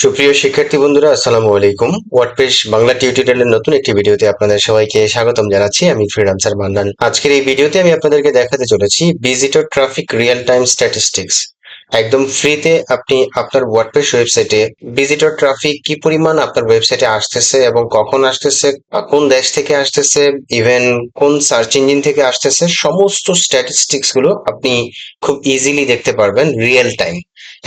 সুপ্রিয় শিক্ষার্থী বন্ধুরা, আসসালামু আলাইকুম। ওয়ার্ডপ্রেস বাংলা টিউটোরিয়ালের নতুন একটি ভিডিওতে আপনাদের সবাইকে স্বাগতম জানাচ্ছি। আমি ফ্রিল্যান্সার মান্নান। আজকের এই ভিডিওতে আমি আপনাদেরকে দেখাতে চলেছি visitor traffic real time statistics. একদম ফ্রিতে আপনি আপনার ওয়ার্ডপ্রেস ওয়েবসাইটে ভিজিটর ট্রাফিক কি পরিমাণ আপনার ওয়েবসাইটে আসতেছে এবং কখন আসতেছে, কোন দেশ থেকে আসতেছে, ইভেন কোন সার্চ ইঞ্জিন থেকে আসতেছে, সমস্ত স্ট্যাটিস্টিক্স গুলো আপনি খুব ইজিলি দেখতে পারবেন রিয়েল টাইম।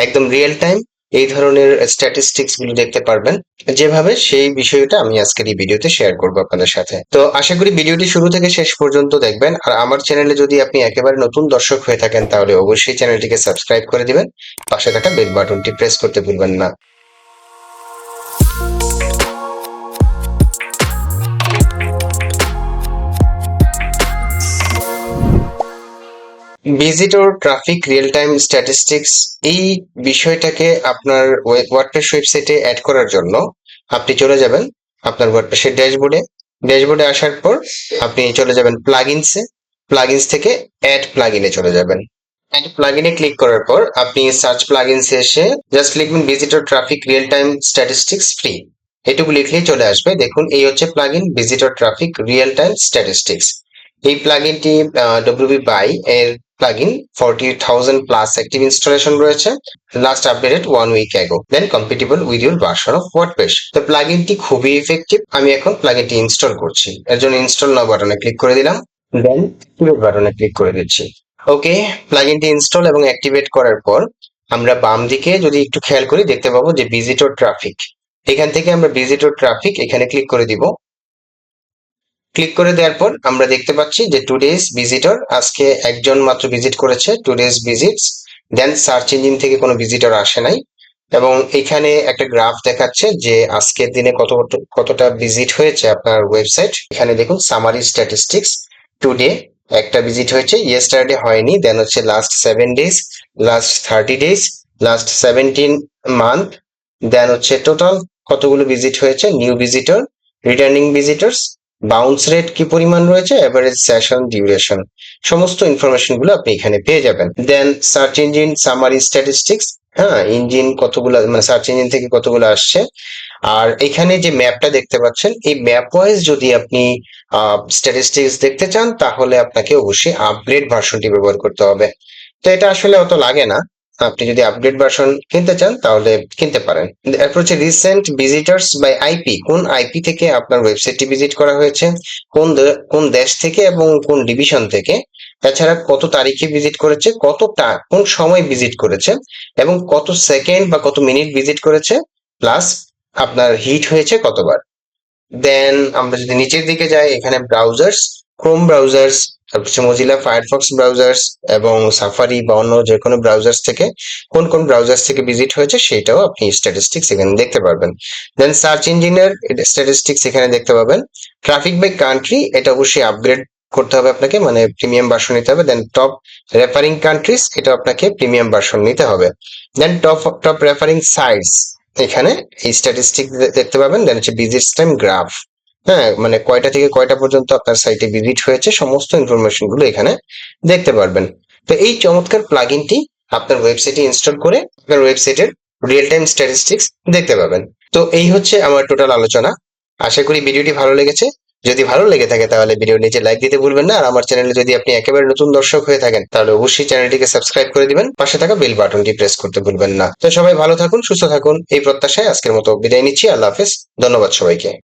একদম রিয়েল টাইম এই ধরনের স্ট্যাটিস্টিক্স গুলো দেখতে পারবেন যেভাবে, সেই বিষয়টা আমি আজকের এই ভিডিওতে শেয়ার করবো আপনাদের সাথে। তো আশা করি ভিডিওটি শুরু থেকে শেষ পর্যন্ত দেখবেন। আর আমার চ্যানেলে যদি আপনি একেবারে নতুন দর্শক হয়ে থাকেন তাহলে অবশ্যই চ্যানেলটিকে সাবস্ক্রাইব করে দিবেন, পাশে থাকা বেল বাটনটি প্রেস করতে ভুলবেন না। Visitor traffic real time statistics এই বিষয়টাকে আপনার ওয়ার্ডপ্রেস ওয়েবসাইটে অ্যাড করার জন্য আপনি চলে যাবেন আপনার ওয়ার্ডপ্রেসের ড্যাশবোর্ডে আসার পর আপনি চলে যাবেন প্লাগইনস থেকে অ্যাড প্লাগইনে চলে যাবেন। অ্যাড প্লাগইনে ক্লিক করার পর আপনি সার্চ প্লাগইনসে এসে জাস্ট লিখবেন visitor traffic real time statistics free. এটুকু লিখলেই চলে আসবে। দেখুন, এই হচ্ছে plugin visitor traffic real time statistics. এই প্লাগইনটি ডব্লিউপি বাই এর প্লাগইন 40,000 প্লাস অ্যাক্টিভ ইনস্টলেশন রয়েছে, last updated 1 week ago, then compatible with your version of WordPress. তো প্লাগইনটি খুবই ইফেক্টিভ। আমি এখন প্লাগইনটি ইনস্টল করছি। এর জন্য ইনস্টল নাও বাটনে ক্লিক করে দিলাম, দেন অ্যাক্টিভেট বাটনে ক্লিক করে দিচ্ছি। ওকে, প্লাগইনটি ইনস্টল এবং অ্যাক্টিভেট করার পর আমরা বাম দিকে যদি একটু খেয়াল করি দেখতে পাবো যে ভিজিটর ট্রাফিক। এখান থেকে আমরা ভিজিটর ট্রাফিক এখানে ক্লিক করে দিব। ক্লিক করে দেওয়ার পর আমরা দেখতে পাচ্ছি যে টুডেজ ভিজিটর, আজকে একজন মাত্র ভিজিট করেছে, টুডেজ ভিজিটস। দেন সার্চ ইঞ্জিন থেকে কোনো ভিজিটর আসে নাই, এবং এখানে একটা গ্রাফ দেখাচ্ছে যে আজকের দিনে কতটা ভিজিট হয়েছে আপনার ওয়েবসাইট। এখানে দেখুন সামারি স্ট্যাটিস্টিক্স, টুডে একটা ভিজিট হয়েছে, ইয়েস্টারডে হয়নি, দেন হচ্ছে last 7 days, last 30 days, last 17 month, then হচ্ছে টোটাল কতগুলো ভিজিট হয়েছে, new visitor, returning visitors, bounce rate কি পরিমাণ রয়েছে, এভারেজ সেশন ডিউরেশন, সমস্ত ইনফরমেশন গুলো আপনি এখানে পেয়ে যাবেন। Then search engine summary statistics, হ্যাঁ, ইঞ্জিন কতগুলো, মানে সার্চ ইঞ্জিন থেকে কতগুলো আসছে। আর এখানে যে ম্যাপটা দেখতে পাচ্ছেন, এই ম্যাপ ওয়াইজ যদি আপনি স্ট্যাটিস্টিক্স দেখতে চান তাহলে আপনাকে অবশ্যই আপগ্রেড ভার্সনটি ব্যবহার করতে হবে। তো এটা আসলে অত লাগে না, আপনি যদি আপগ্রেড ভার্সন কিনতে চান তাহলে কিনতে পারেন। এরপর হচ্ছে রিসেন্ট ভিজিটার্স বাই আইপি, কোন আইপি থেকে আপনার ওয়েবসাইটটি ভিজিট করা হয়েছে, কোন দেশ থেকে এবং কোন ডিভিশন থেকে, এছাড়া কত তারিখে ভিজিট করেছে, কোন সময় ভিজিট করেছে, এবং কত সেকেন্ড বা কত মিনিট ভিজিট করেছে, প্লাস আপনার হিট হয়েছে কতবার। দেন আমরা যদি নিচের দিকে যাই, এখানে ব্রাউজার্স, ক্রোম ব্রাউজার্স, তারপর হচ্ছে মজিলা ফায়ারফক্স ব্রাউজার্স এবং সাফারি বা অন্য যে কোনো ব্রাউজার্স থেকে কোন কোন ব্রাউজার্স থেকে ভিজিট হয়েছে সেটাও আপনি স্ট্যাটিস্টিক্স এখানে দেখতে পারবেন। দেন সার্চ ইঞ্জিনের স্ট্যাটিস্টিক্স এখানে দেখতে পাবেন। ট্রাফিক বাই কান্ট্রি, এটা অবশ্যই আপগ্রেড করতে হবে আপনাকে, মানে প্রিমিয়াম ভার্সন নিতে হবে। দেন টপ রেফারিং কান্ট্রিজ, এটা আপনাকে প্রিমিয়াম ভার্সন নিতে হবে। দেন টপ রেফারিং সাইটস, এখানে এই স্ট্যাটিস্টিক দেখতে পাবেন। দেন হচ্ছে ভিজিটস টাইম গ্রাফ, হ্যাঁ, মানে কয়টা থেকে কয়টা পর্যন্ত আপনার সাইটে ভিজিট হয়েছে, সমস্ত ইনফরমেশন গুলো এখানে দেখতে পারবেন। তো এই চমৎকার প্লাগইনটি আপনার ওয়েবসাইটে ইনস্টল করে আপনার ওয়েবসাইটের রিয়েল টাইম স্ট্যাটিস্টিক্স দেখতে পাবেন। তো এই হচ্ছে আমার টোটাল আলোচনা। আশা করি ভিডিওটি ভালো লেগেছে। যদি ভালো লেগে থাকে তাহলে ভিডিওর নিচে লাইক দিতে ভুলবেন না। আর আমার চ্যানেলে যদি আপনি একেবারে নতুন দর্শক হয়ে থাকেন তাহলে অবশ্যই চ্যানেলটিকে সাবস্ক্রাইব করে দিবেন, পাশে থাকা বেল বাটনটি প্রেস করতে ভুলবেন না। তো সবাই ভালো থাকুন, সুস্থ থাকুন, এই প্রত্যাশায় আজকের মতো বিদায় নিচ্ছি। আল্লাহ হাফেজ, ধন্যবাদ সবাইকে।